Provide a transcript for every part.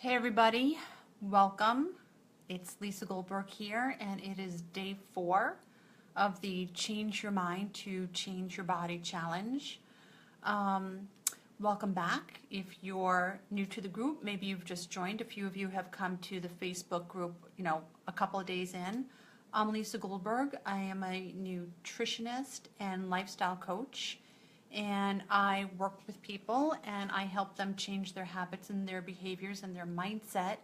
Hey everybody, welcome. It's Lisa Goldberg here, and it is day 4 of the Change Your Mind to Change Your Body challenge. Welcome back. If you're new to the group, maybe you've just joined. A few of you have come to the Facebook group, a couple of days in. I'm Lisa Goldberg. I am a nutritionist and lifestyle coach, and I work with people and I help them change their habits and their behaviors and their mindset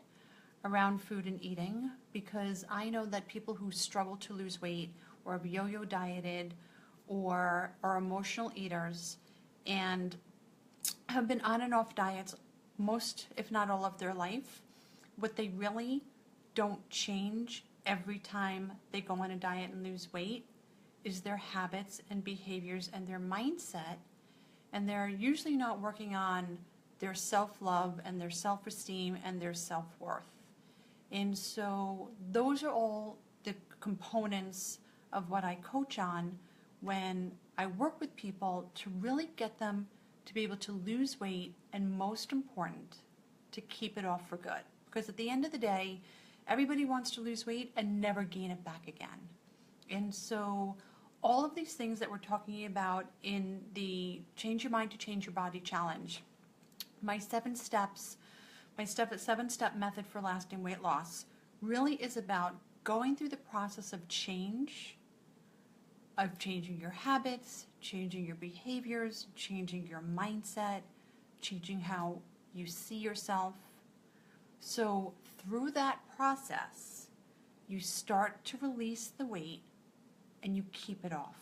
around food and eating, because I know that people who struggle to lose weight or have yo-yo dieted or are emotional eaters and have been on and off diets most, if not all, of their life, what they really don't change every time they go on a diet and lose weight is their habits and behaviors and their mindset, and they're usually not working on their self-love and their self-esteem and their self-worth. And so those are all the components of what I coach on when I work with people to really get them to be able to lose weight, and most important, to keep it off for good. Because at the end of the day, everybody wants to lose weight and never gain it back again. And so all of these things that we're talking about in the Change Your Mind to Change Your Body challenge, my 7-step method for lasting weight loss, really is about going through the process of change, of changing your habits, changing your behaviors, changing your mindset, changing how you see yourself. So through that process, you start to release the weight and you keep it off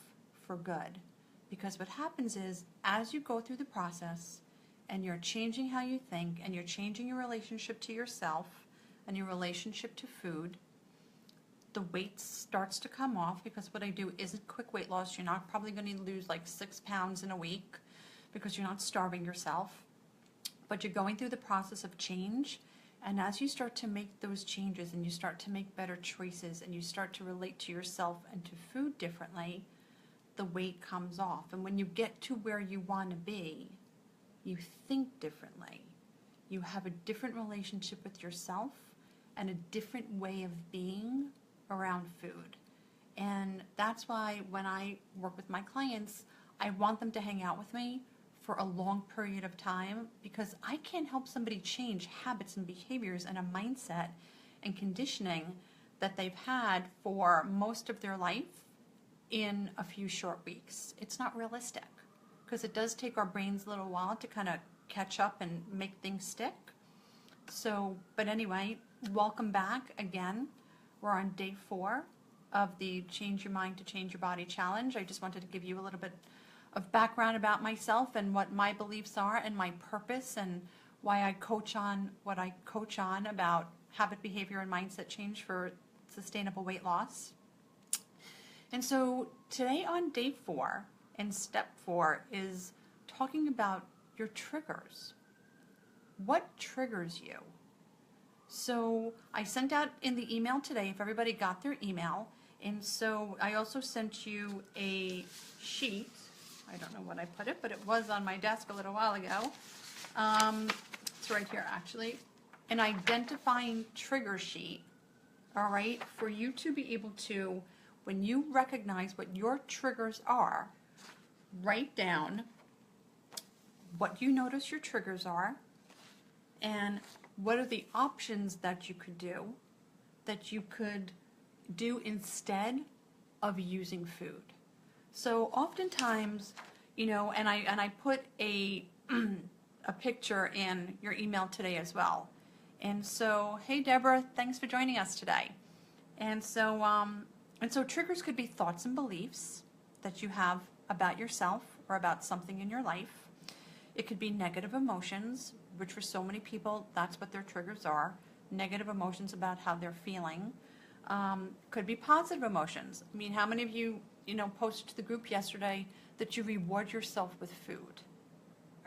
for good. Because what happens is, as you go through the process and you're changing how you think and you're changing your relationship to yourself and your relationship to food, the weight starts to come off. Because what I do isn't quick weight loss. You're not probably going to lose like 6 pounds in a week because you're not starving yourself. But you're going through the process of change. And as you start to make those changes and you start to make better choices and you start to relate to yourself and to food differently, the weight comes off. And when you get to where you want to be, you think differently. You have a different relationship with yourself and a different way of being around food. And that's why when I work with my clients, I want them to hang out with me for a long period of time, because I can't help somebody change habits and behaviors and a mindset and conditioning that they've had for most of their life in a few short weeks. It's not realistic, because it does take our brains a little while to kind of catch up and make things stick. So, but anyway, welcome back again. We're on day 4 of the Change Your Mind to Change Your Body challenge. I just wanted to give you a little bit of background about myself and what my beliefs are and my purpose and why I coach on what I coach on about habit, behavior, and mindset change for sustainable weight loss. And so today on day 4 and step 4 is talking about your triggers. What triggers you? So I sent out in the email today, if everybody got their email, and so I also sent you a sheet. I don't know when I put it, but it was on my desk a little while ago. It's right here, actually. An identifying trigger sheet, all right, for you to be able to, when you recognize what your triggers are, write down what you notice your triggers are and what are the options that you could do instead of using food. So oftentimes, and I put a picture in your email today as well. And so, hey Deborah, thanks for joining us today. And so triggers could be thoughts and beliefs that you have about yourself or about something in your life. It could be negative emotions, which for so many people, that's what their triggers are. Negative emotions about how they're feeling. Could be positive emotions. I mean, how many of you, posted to the group yesterday that you reward yourself with food?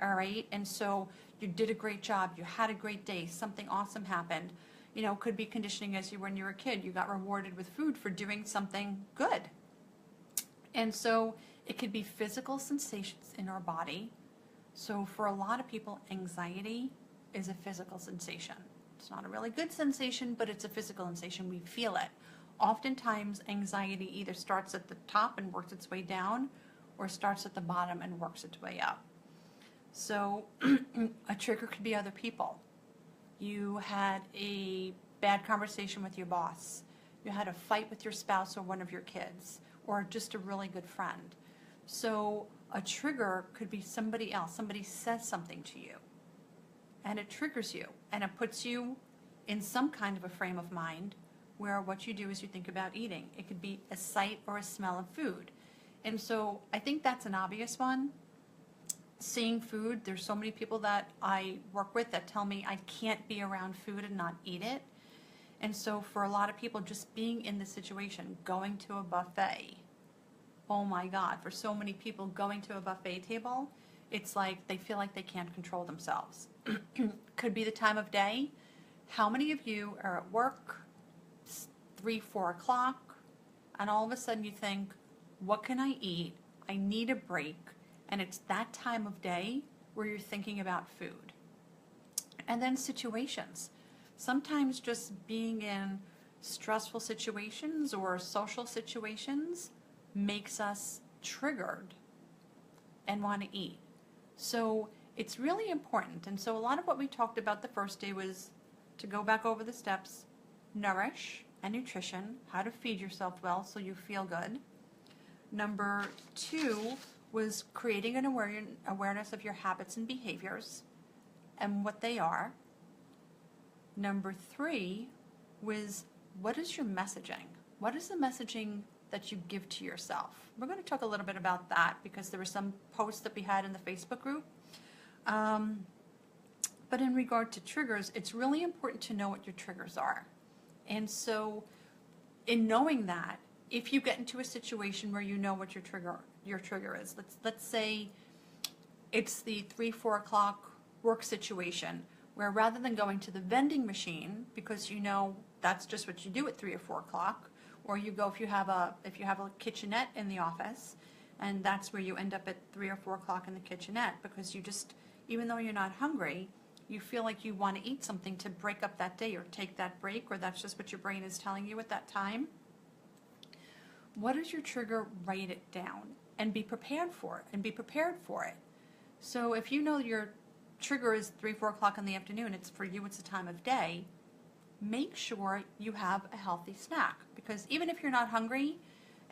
All right, and so you did a great job, you had a great day, something awesome happened. Could be conditioning as when you were a kid, you got rewarded with food for doing something good. And so it could be physical sensations in our body. So for a lot of people, anxiety is a physical sensation. It's not a really good sensation, but it's a physical sensation. We feel it. Oftentimes, anxiety either starts at the top and works its way down, or starts at the bottom and works its way up. So a trigger could be other people. You had a bad conversation with your boss. You had a fight with your spouse or one of your kids, or just a really good friend. So a trigger could be somebody else. Somebody says something to you, and it triggers you, and it puts you in some kind of a frame of mind where what you do is you think about eating. It could be a sight or a smell of food. And so I think that's an obvious one. Seeing food, there's so many people that I work with that tell me I can't be around food and not eat it. And so for a lot of people, just being in the situation, going to a buffet, oh my God, for so many people going to a buffet table, it's like they feel like they can't control themselves. Could be the time of day. How many of you are at work, 3, 4 o'clock, and all of a sudden you think, what can I eat? I need a break. And it's that time of day where you're thinking about food. And then situations. Sometimes just being in stressful situations or social situations makes us triggered and want to eat. So it's really important. And so a lot of what we talked about the first day was to go back over the steps: nourish and nutrition, how to feed yourself well so you feel good. Number 2 was creating an awareness of your habits and behaviors and what they are. Number 3 was, what is your messaging? What is the messaging that you give to yourself? We're going to talk a little bit about that because there were some posts that we had in the Facebook group. But in regard to triggers, it's really important to know what your triggers are. And so in knowing that, if you get into a situation where you know what your trigger is, let's say it's the 3, 4 o'clock work situation where rather than going to the vending machine, because you know that's just what you do at 3 or 4 o'clock, or you go if you have a kitchenette in the office, and that's where you end up at 3 or 4 o'clock in the kitchenette because you just, even though you're not hungry, you feel like you want to eat something to break up that day or take that break, or that's just what your brain is telling you at that time. What is your trigger? Write it down and be prepared for it. So if you know your trigger is 3, 4 o'clock in the afternoon, it's for you, it's a time of day, make sure you have a healthy snack. Because even if you're not hungry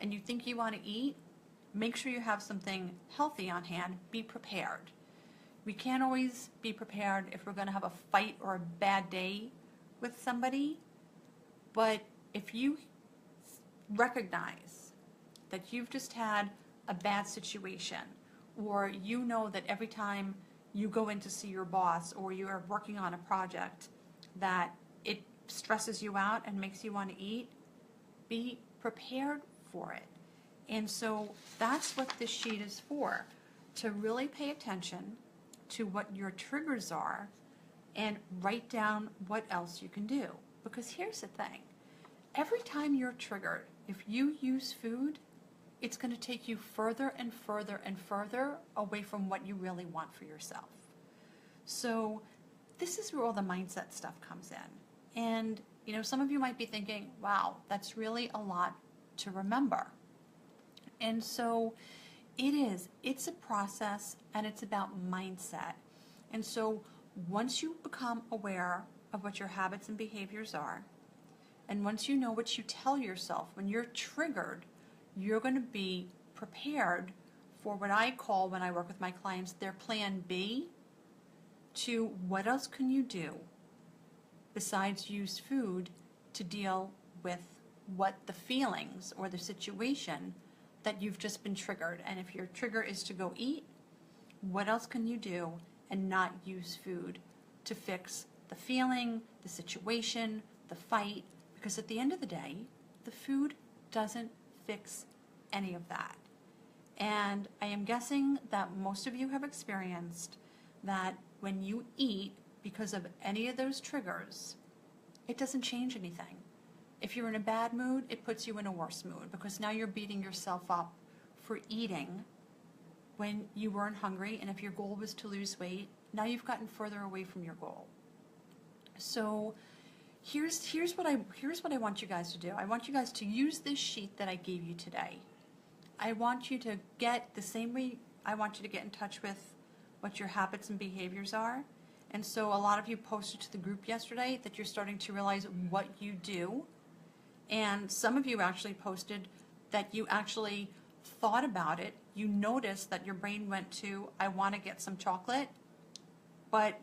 and you think you want to eat, make sure you have something healthy on hand. Be prepared. We can't always be prepared if we're going to have a fight or a bad day with somebody, but if you recognize that you've just had a bad situation, or you know that every time you go in to see your boss or you are working on a project that it stresses you out and makes you want to eat, be prepared for it. And so that's what this sheet is for, to really pay attention to what your triggers are and write down what else you can do. Because here's the thing, every time you're triggered, if you use food, it's going to take you further and further and further away from what you really want for yourself. So this is where all the mindset stuff comes in. And, you know, some of you might be thinking, wow, that's really a lot to remember. And so it's a process, and it's about mindset. And so once you become aware of what your habits and behaviors are, and once you know what you tell yourself, when you're triggered, you're going to be prepared for what I call, when I work with my clients, their plan B, to what else can you do besides use food to deal with what the feelings or the situation that you've just been triggered. And if your trigger is to go eat, what else can you do and not use food to fix the feeling, the situation, the fight? Because at the end of the day, the food doesn't fix any of that. And I am guessing that most of you have experienced that when you eat because of any of those triggers, it doesn't change anything. If you're in a bad mood, it puts you in a worse mood because now you're beating yourself up for eating when you weren't hungry. And if your goal was to lose weight, now you've gotten further away from your goal. So here's what I want you guys to do. I want you guys to use this sheet that I gave you today. I want you to get the same way I want you to get in touch with what your habits and behaviors are. And so a lot of you posted to the group yesterday that you're starting to realize what you do. And some of you actually posted that you actually thought about it. You noticed that your brain went to, I want to get some chocolate, but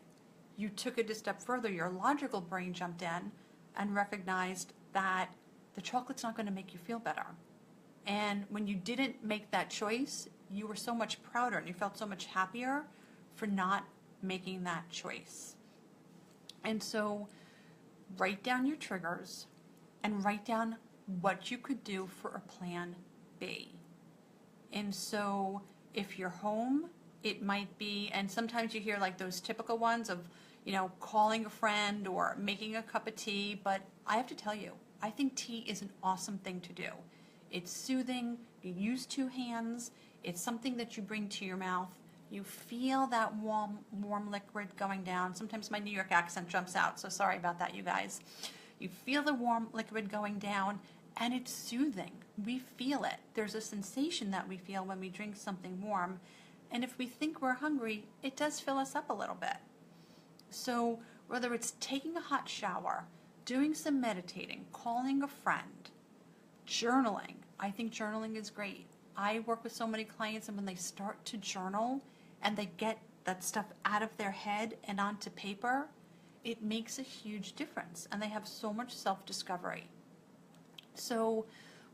you took it a step further. Your logical brain jumped in and recognized that the chocolate's not going to make you feel better. And when you didn't make that choice, you were so much prouder and you felt so much happier for not making that choice. And so write down your triggers and write down what you could do for a plan B. And so if you're home, it might be, and sometimes you hear like those typical ones of, calling a friend or making a cup of tea, but I have to tell you, I think tea is an awesome thing to do. It's soothing, you use two hands, it's something that you bring to your mouth, you feel that warm liquid going down. Sometimes my New York accent jumps out, so sorry about that, you guys. You feel the warm liquid going down, and it's soothing. We feel it. There's a sensation that we feel when we drink something warm, and if we think we're hungry, it does fill us up a little bit. So whether it's taking a hot shower, doing some meditating, calling a friend, journaling. I think journaling is great. I work with so many clients, and when they start to journal and they get that stuff out of their head and onto paper, it makes a huge difference, and they have so much self-discovery. So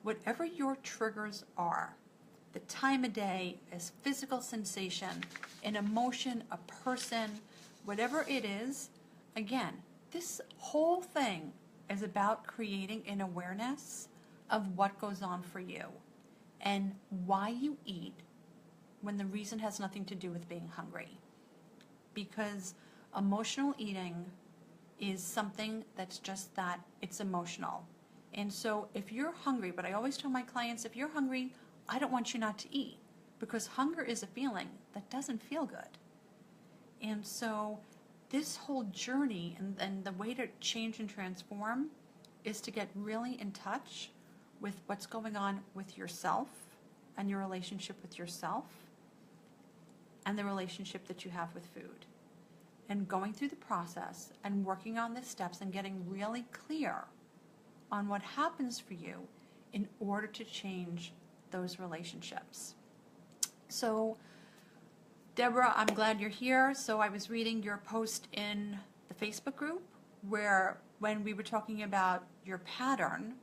whatever your triggers are, the time of day, a physical sensation, an emotion, a person, whatever it is, again, this whole thing is about creating an awareness of what goes on for you and why you eat when the reason has nothing to do with being hungry. Because emotional eating is something that's just that, it's emotional. And so if you're hungry, but I always tell my clients, if you're hungry, I don't want you not to eat, because hunger is a feeling that doesn't feel good. And so this whole journey and the way to change and transform is to get really in touch with what's going on with yourself and your relationship with yourself and the relationship that you have with food. And going through the process and working on the steps and getting really clear on what happens for you in order to change those relationships. So, Deborah, I'm glad you're here. So I was reading your post in the Facebook group where when we were talking about your pattern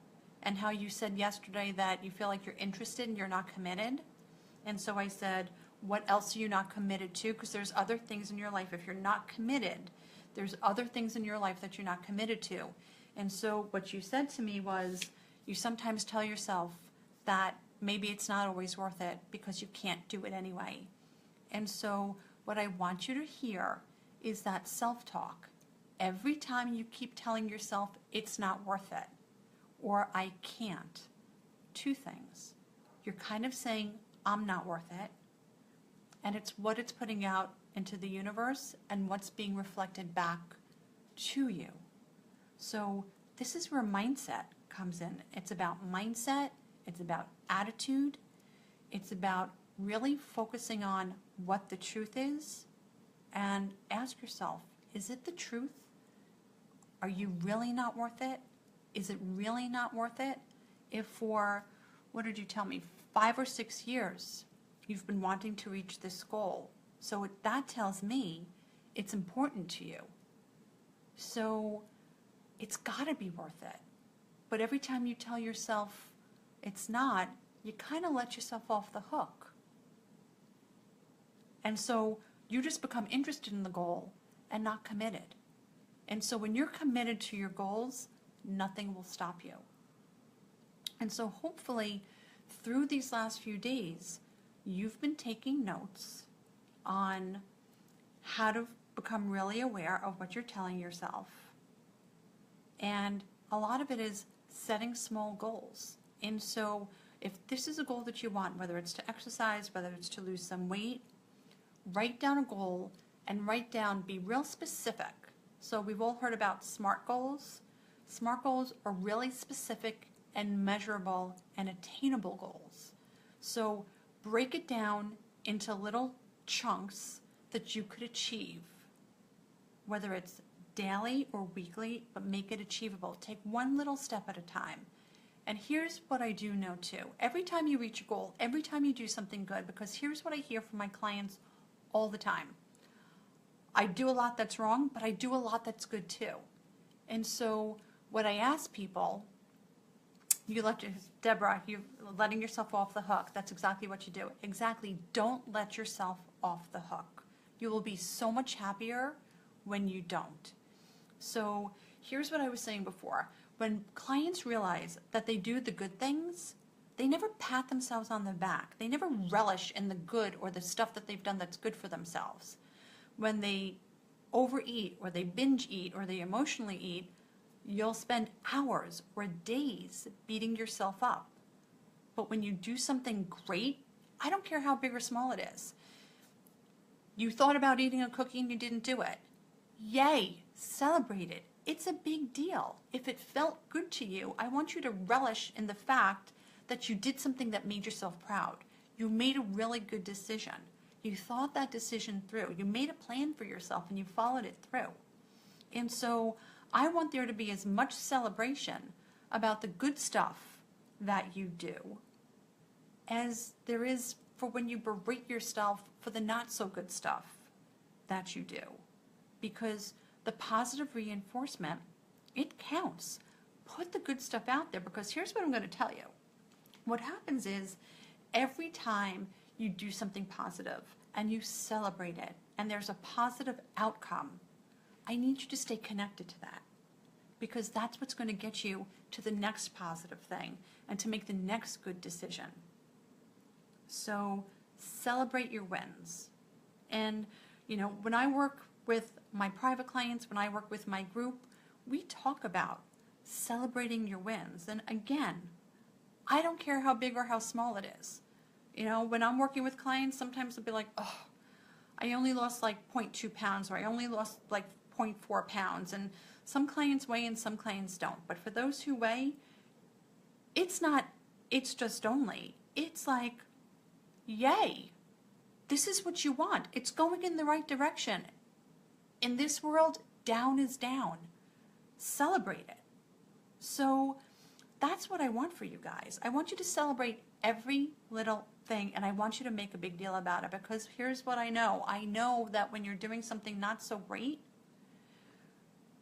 and how you said yesterday that you feel like you're interested and you're not committed. And so I said, what else are you not committed to? Because there's other things in your life. If you're not committed, there's other things in your life that you're not committed to. And so what you said to me was, you sometimes tell yourself that maybe it's not always worth it because you can't do it anyway. And so what I want you to hear is that self-talk. Every time you keep telling yourself it's not worth it or I can't, two things. You're kind of saying I'm not worth it, and it's what it's putting out into the universe and what's being reflected back to you. So this is where mindset comes in. It's about mindset, it's about attitude, it's about really focusing on what the truth is, and ask yourself, is it the truth? Are you really not worth it? Is it really not worth it? If for, what did you tell me, 5 or 6 years, you've been wanting to reach this goal. So that tells me it's important to you. So it's got to be worth it. But every time you tell yourself it's not, you kind of let yourself off the hook. And so you just become interested in the goal and not committed. And so when you're committed to your goals, nothing will stop you. And so hopefully through these last few days, you've been taking notes on how to become really aware of what you're telling yourself. And a lot of it is setting small goals. And so if this is a goal that you want, whether it's to exercise, whether it's to lose some weight, write down a goal and be real specific. So we've all heard about SMART goals. SMART goals are really specific and measurable and attainable goals. So break it down into little chunks that you could achieve, whether it's daily or weekly, but make it achievable. Take one little step at a time. And here's what I do know too. Every time you reach a goal, every time you do something good, because here's what I hear from my clients all the time. I do a lot that's wrong, but I do a lot that's good too. And so what I ask people, Deborah, you're letting yourself off the hook. That's exactly what you do. Exactly. Don't let yourself off the hook. You will be so much happier when you don't. So here's what I was saying before. When clients realize that they do the good things, they never pat themselves on the back. They never relish in the good or the stuff that they've done that's good for themselves. When they overeat or they binge eat or they emotionally eat, you'll spend hours or days beating yourself up. But when you do something great, I don't care how big or small it is. You thought about eating a cookie and you didn't do it. Yay, celebrate it. It's a big deal. If it felt good to you, I want you to relish in the fact that you did something that made yourself proud. You made a really good decision. You thought that decision through. You made a plan for yourself and you followed it through. And so I want there to be as much celebration about the good stuff that you do as there is for when you berate yourself for the not so good stuff that you do. Because the positive reinforcement, it counts. Put the good stuff out there, because here's what I'm going to tell you. What happens is every time you do something positive and you celebrate it and there's a positive outcome, I need you to stay connected to that, because that's what's going to get you to the next positive thing and to make the next good decision. So celebrate your wins. And, when I work with my private clients, when I work with my group, we talk about celebrating your wins. And again, I don't care how big or how small it is. When I'm working with clients, sometimes they'll be like, oh, I only lost like 0.2 pounds, or I only lost like 0.4 pounds. And some clients weigh and some clients don't. But for those who weigh, it's like, yay, this is what you want. It's going in the right direction. In this world, down is down. Celebrate it. So that's what I want for you guys. I want you to celebrate every little thing, and I want you to make a big deal about it, because here's what I know. I know that when you're doing something not so great,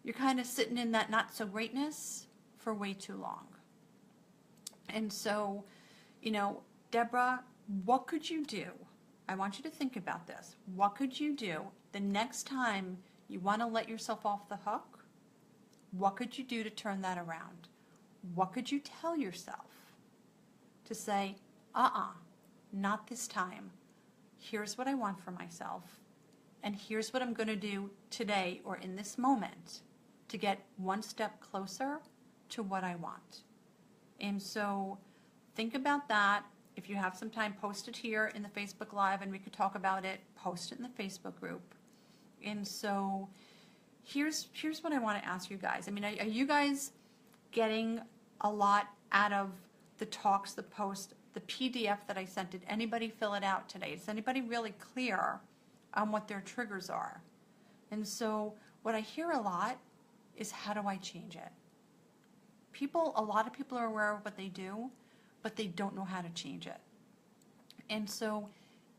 you're kind of sitting in that not so greatness for way too long. And so, Deborah, what could you do? I want you to think about this. What could you do the next time you want to let yourself off the hook? What could you do to turn that around? What could you tell yourself to say, not this time. Here's what I want for myself, and here's what I'm going to do today or in this moment to get one step closer to what I want. And so think about that. If you have some time, post it here in the Facebook Live and we could talk about it. Post it in the Facebook group. And so here's what I want to ask you guys. I mean, are you guys getting a lot out of the talks, the post, the PDF that I sent? Did anybody fill it out today? Is anybody really clear on what their triggers are? And so what I hear a lot is, how do I change it? A lot of people are aware of what they do, but they don't know how to change it. And so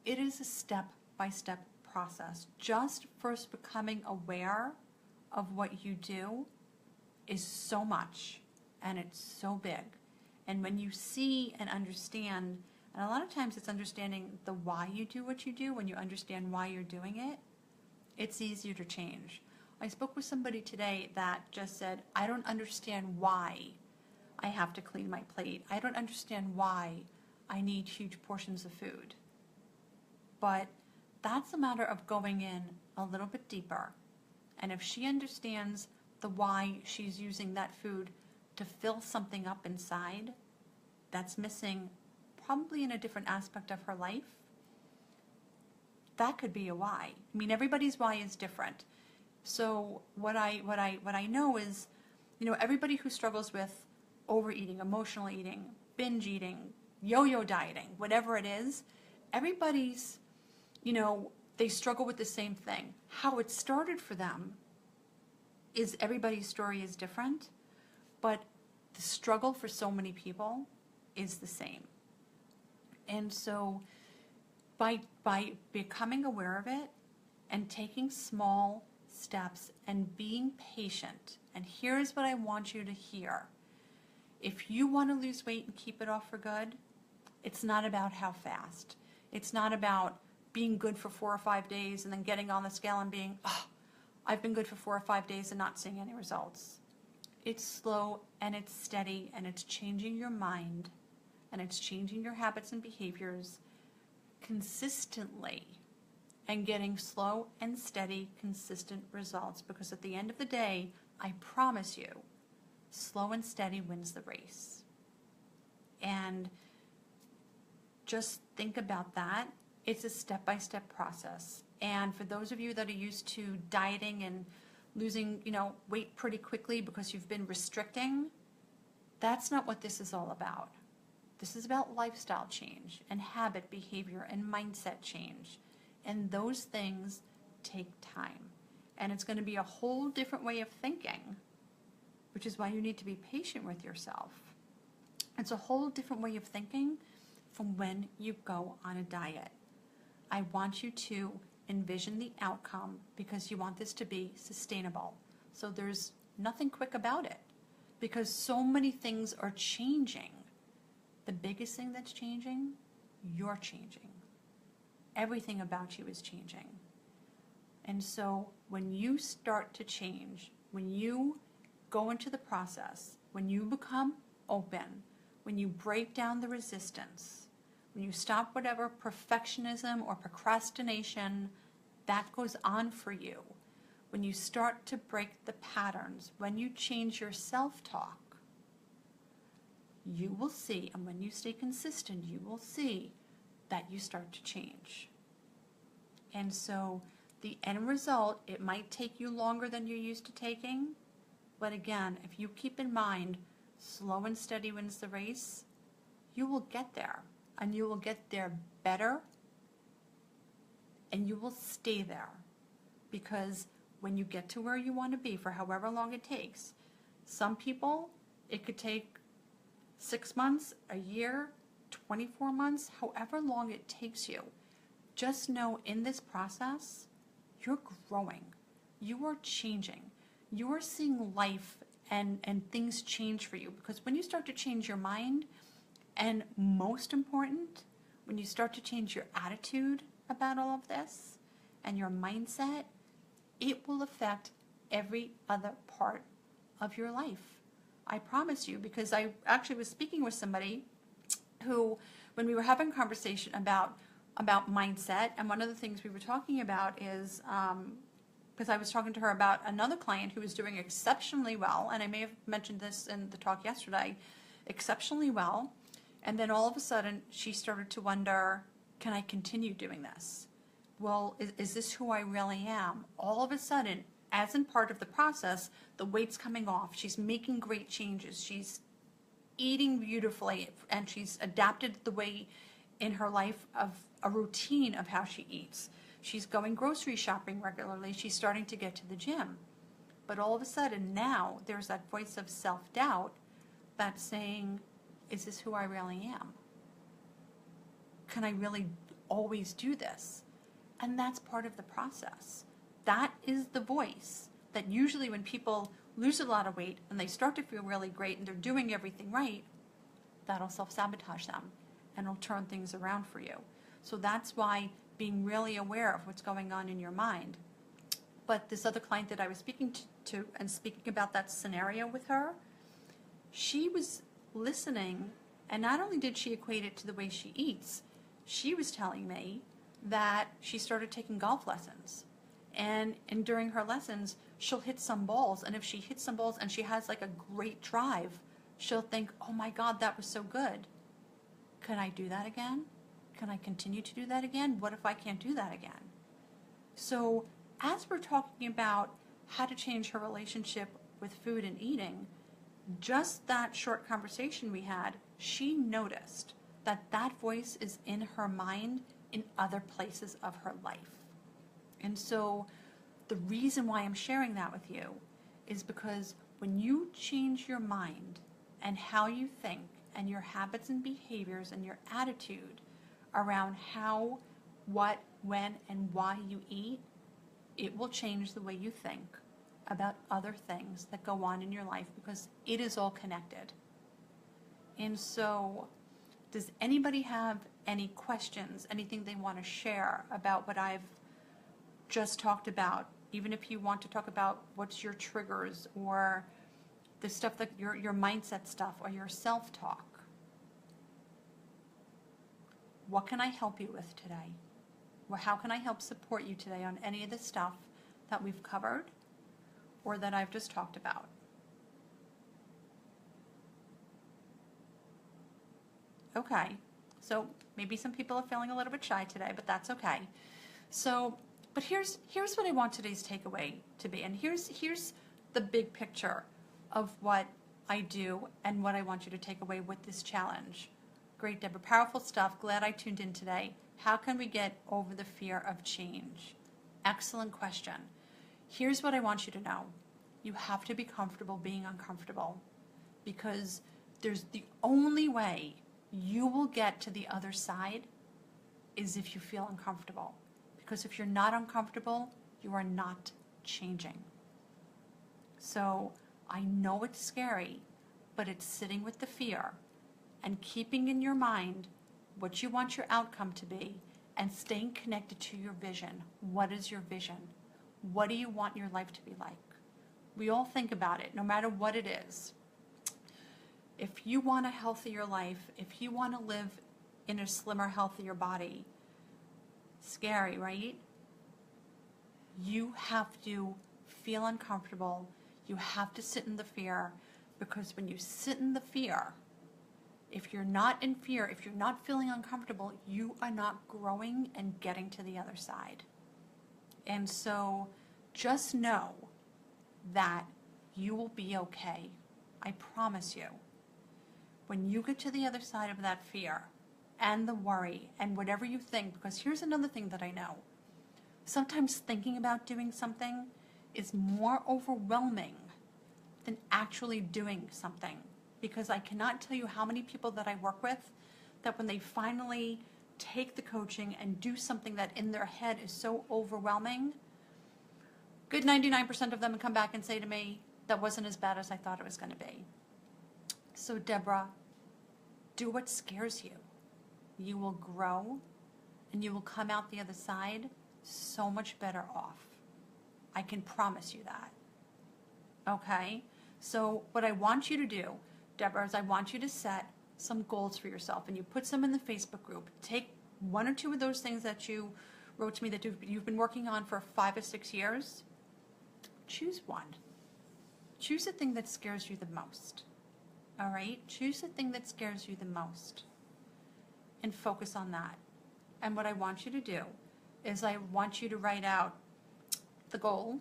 it is a step-by-step process. Just first becoming aware of what you do is so much, and it's so big. And when you see and understand, and a lot of times it's understanding the why you do what you do, when you understand why you're doing it, it's easier to change. I spoke with somebody today that just said, I don't understand why I have to clean my plate. I don't understand why I need huge portions of food. But that's a matter of going in a little bit deeper. And if she understands the why she's using that food to fill something up inside that's missing, probably in a different aspect of her life, that could be a why. I mean, everybody's why is different. So what I know is, everybody who struggles with overeating, emotional eating, binge eating, yo-yo dieting, whatever it is, everybody's, they struggle with the same thing. How it started for them is everybody's story is different, but the struggle for so many people is the same. And so by becoming aware of it and taking small steps and being patient, and here's what I want you to hear. If you want to lose weight and keep it off for good, it's not about how fast. It's not about being good for 4 or 5 days and then getting on the scale and being, oh, I've been good for 4 or 5 days and not seeing any results. It's slow and it's steady and it's changing your mind and it's changing your habits and behaviors consistently and getting slow and steady, consistent results, because at the end of the day, I promise you, slow and steady wins the race. And just think about that. It's a step-by-step process. And for those of you that are used to dieting and losing, weight pretty quickly because you've been restricting, that's not what this is all about. This is about lifestyle change and habit, behavior, and mindset change. And those things take time. And it's going to be a whole different way of thinking, which is why you need to be patient with yourself. It's a whole different way of thinking from when you go on a diet. I want you to envision the outcome because you want this to be sustainable. So there's nothing quick about it because so many things are changing. The biggest thing that's changing, you're changing. Everything about you is changing. And so when you start to change, when you go into the process, when you become open, when you break down the resistance, when you stop whatever perfectionism or procrastination that goes on for you, when you start to break the patterns, when you change your self-talk, you will see, and when you stay consistent, you will see that you start to change. And so the end result, it might take you longer than you're used to taking, but again, if you keep in mind, slow and steady wins the race, you will get there, and you will get there better, and you will stay there. Because when you get to where you want to be, for however long it takes, some people, it could take 6 months, a year, 24 months, however long it takes you. Just know in this process, you're growing. You are changing. You are seeing life and things change for you. Because when you start to change your mind, and most important, when you start to change your attitude about all of this and your mindset, it will affect every other part of your life. I promise you, because I actually was speaking with somebody who, when we were having a conversation about mindset, and one of the things we were talking about is, because I was talking to her about another client who was doing exceptionally well, and I may have mentioned this in the talk yesterday, exceptionally well, and then all of a sudden she started to wonder, can I continue doing this? Well, is this who I really am? All of a sudden, as in part of the process, the weight's coming off. She's making great changes. She's eating beautifully, and she's adapted the way in her life of a routine of how she eats. She's going grocery shopping regularly. She's starting to get to the gym. But all of a sudden now there's that voice of self-doubt that's saying, is this who I really am? Can I really always do this? And that's part of the process. That is the voice that usually when people lose a lot of weight and they start to feel really great and they're doing everything right, that'll self-sabotage them and it'll turn things around for you. So that's why being really aware of what's going on in your mind. But this other client that I was speaking to and speaking about that scenario with her, she was listening, and not only did she equate it to the way she eats, she was telling me that she started taking golf lessons. And during her lessons, she'll hit some balls, and if she hits some balls and she has like a great drive, she'll think, oh my God, that was so good. Can I do that again? Can I continue to do that again? What if I can't do that again? So as we're talking about how to change her relationship with food and eating, just that short conversation we had, she noticed that that voice is in her mind in other places of her life. And so the reason why I'm sharing that with you is because when you change your mind and how you think and your habits and behaviors and your attitude around how, what, when, and why you eat, it will change the way you think about other things that go on in your life, because it is all connected. And so, does anybody have any questions, anything they want to share about what I've just talked about? Even if you want to talk about what's your triggers or the stuff that your mindset stuff or your self-talk. What can I help you with today? Well, how can I help support you today on any of the stuff that we've covered or that I've just talked about? Okay, so maybe some people are feeling a little bit shy today, but that's okay. So, but here's what I want today's takeaway to be, and here's the big picture of what I do and what I want you to take away with this challenge. Great, Deborah, powerful stuff. Glad I tuned in today. How can we get over the fear of change? Excellent question. Here's what I want you to know. You have to be comfortable being uncomfortable, because there's the only way you will get to the other side is if you feel uncomfortable. Because if you're not uncomfortable, you are not changing. So I know it's scary, but it's sitting with the fear and keeping in your mind what you want your outcome to be and staying connected to your vision. What is your vision? What do you want your life to be like? We all think about it, no matter what it is. If you want a healthier life, if you want to live in a slimmer, healthier body, scary, right? You have to feel uncomfortable. You have to sit in the fear, because when you sit in the fear, if you're not in fear, if you're not feeling uncomfortable, you are not growing and getting to the other side. And so just know that you will be okay. I promise you. When you get to the other side of that fear and the worry and whatever you think, because here's another thing that I know. Sometimes thinking about doing something is more overwhelming than actually doing something. Because I cannot tell you how many people that I work with that when they finally take the coaching and do something that in their head is so overwhelming, good 99% of them come back and say to me, that wasn't as bad as I thought it was going to be. So Deborah, do what scares you. You will grow and you will come out the other side so much better off. I can promise you that. Okay? So what I want you to do, Deborah, is I want you to set some goals for yourself, and you put some in the Facebook group. Take one or two of those things that you wrote to me that you've been working on for 5 or 6 years. Choose one. Choose the thing that scares you the most. All right? Choose the thing that scares you the most and focus on that. And what I want you to do is I want you to write out the goal,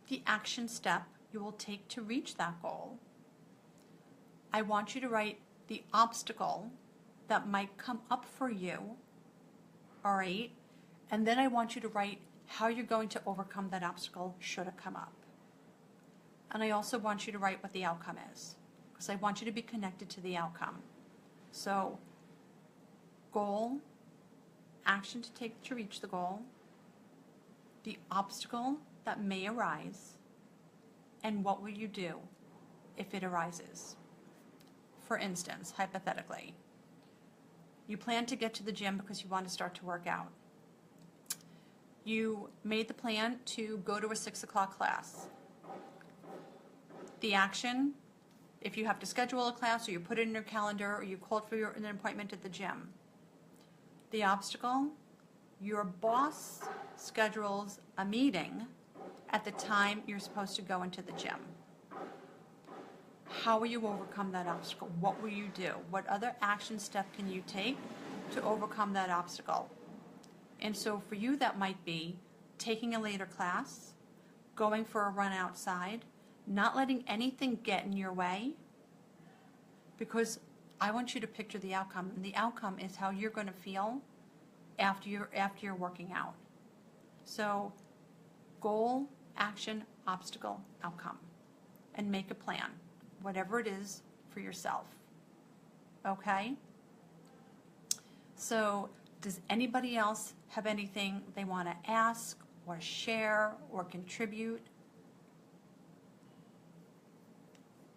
the action step you will take to reach that goal. I want you to write the obstacle that might come up for you, all right? And then I want you to write how you're going to overcome that obstacle should it come up. And I also want you to write what the outcome is, because I want you to be connected to the outcome. So, goal, action to take to reach the goal, the obstacle that may arise, and what will you do if it arises. For instance, hypothetically, you plan to get to the gym because you want to start to work out. You made the plan to go to a 6 o'clock class. The action, if you have to schedule a class or you put it in your calendar or you called for an appointment at the gym. The obstacle, your boss schedules a meeting at the time you're supposed to go into the gym. How will you overcome that obstacle? What will you do? What other action step can you take to overcome that obstacle? And so for you, that might be taking a later class, going for a run outside, not letting anything get in your way, because I want you to picture the outcome, and the outcome is how you're going to feel after you're working out. So goal, action, obstacle, outcome, and make a plan, whatever it is for yourself. Okay? So does anybody else have anything they want to ask or share or contribute?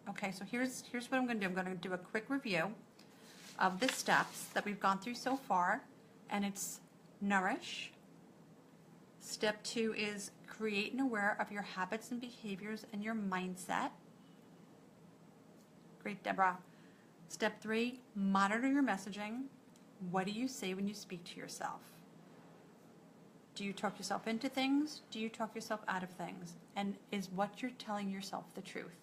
Okay, so here's what I'm going to do. I'm going to do a quick review of the steps that we've gone through so far, and it's nourish. Step 2 is create and aware of your habits and behaviors and your mindset. Great, Deborah. Step 3, monitor your messaging. What do you say when you speak to yourself? Do you talk yourself into things? Do you talk yourself out of things? And is what you're telling yourself the truth?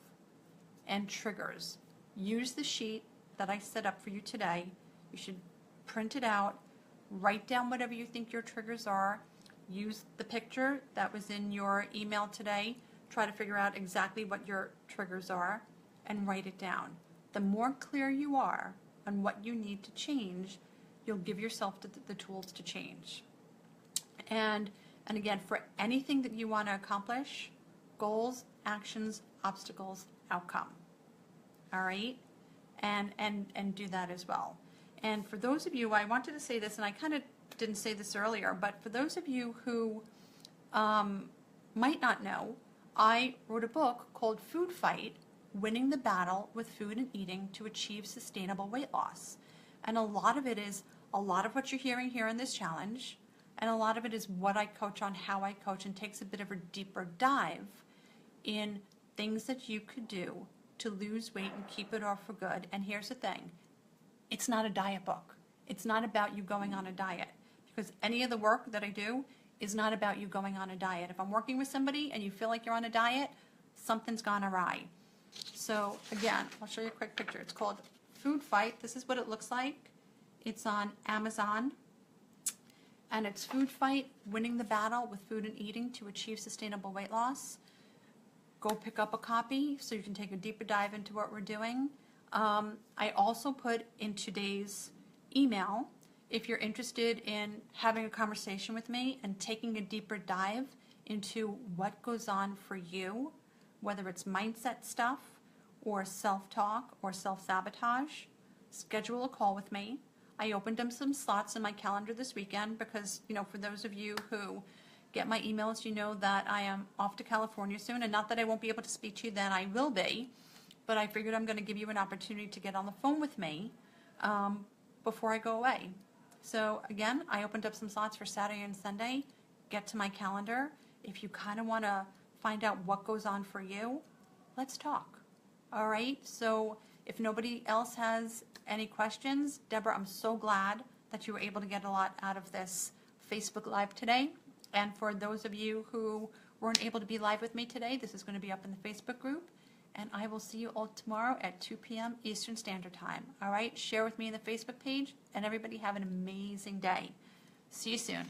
And triggers. Use the sheet that I set up for you today. You should print it out, write down whatever you think your triggers are, use the picture that was in your email today, try to figure out exactly what your triggers are, and write it down. The more clear you are on what you need to change, you'll give yourself the tools to change. And again, for anything that you want to accomplish, goals, actions, obstacles, outcome. All right? And do that as well. And for those of you, I wanted to say this, and I kind of didn't say this earlier, but for those of you who might not know, I wrote a book called Food Fight, Winning the Battle with Food and Eating to Achieve Sustainable Weight Loss. And a lot of it is a lot of what you're hearing here in this challenge, and a lot of it is what I coach on, how I coach, and takes a bit of a deeper dive in things that you could do to lose weight and keep it off for good. And here's the thing, it's not a diet book. It's not about you going on a diet, because any of the work that I do is not about you going on a diet. If I'm working with somebody and you feel like you're on a diet, something's gone awry. So again, I'll show you a quick picture. It's called Food Fight. This is what it looks like. It's on Amazon, and it's Food Fight, Winning the Battle with Food and Eating to Achieve Sustainable Weight Loss. Go pick up a copy so you can take a deeper dive into what we're doing. I also put in today's email, if you're interested in having a conversation with me and taking a deeper dive into what goes on for you, whether it's mindset stuff or self-talk or self-sabotage, schedule a call with me. I opened up some slots in my calendar this weekend because, you know, for those of you who get my emails, you know that I am off to California soon, and not that I won't be able to speak to you then, I will be, but I figured I'm going to give you an opportunity to get on the phone with me before I go away. So again, I opened up some slots for Saturday and Sunday. Get to my calendar. If you kind of want to find out what goes on for you, let's talk. All right, so if nobody else has any questions, Deborah, I'm so glad that you were able to get a lot out of this Facebook Live today. And for those of you who weren't able to be live with me today, this is going to be up in the Facebook group. And I will see you all tomorrow at 2 p.m. Eastern Standard Time. All right, share with me in the Facebook page, and everybody have an amazing day. See you soon.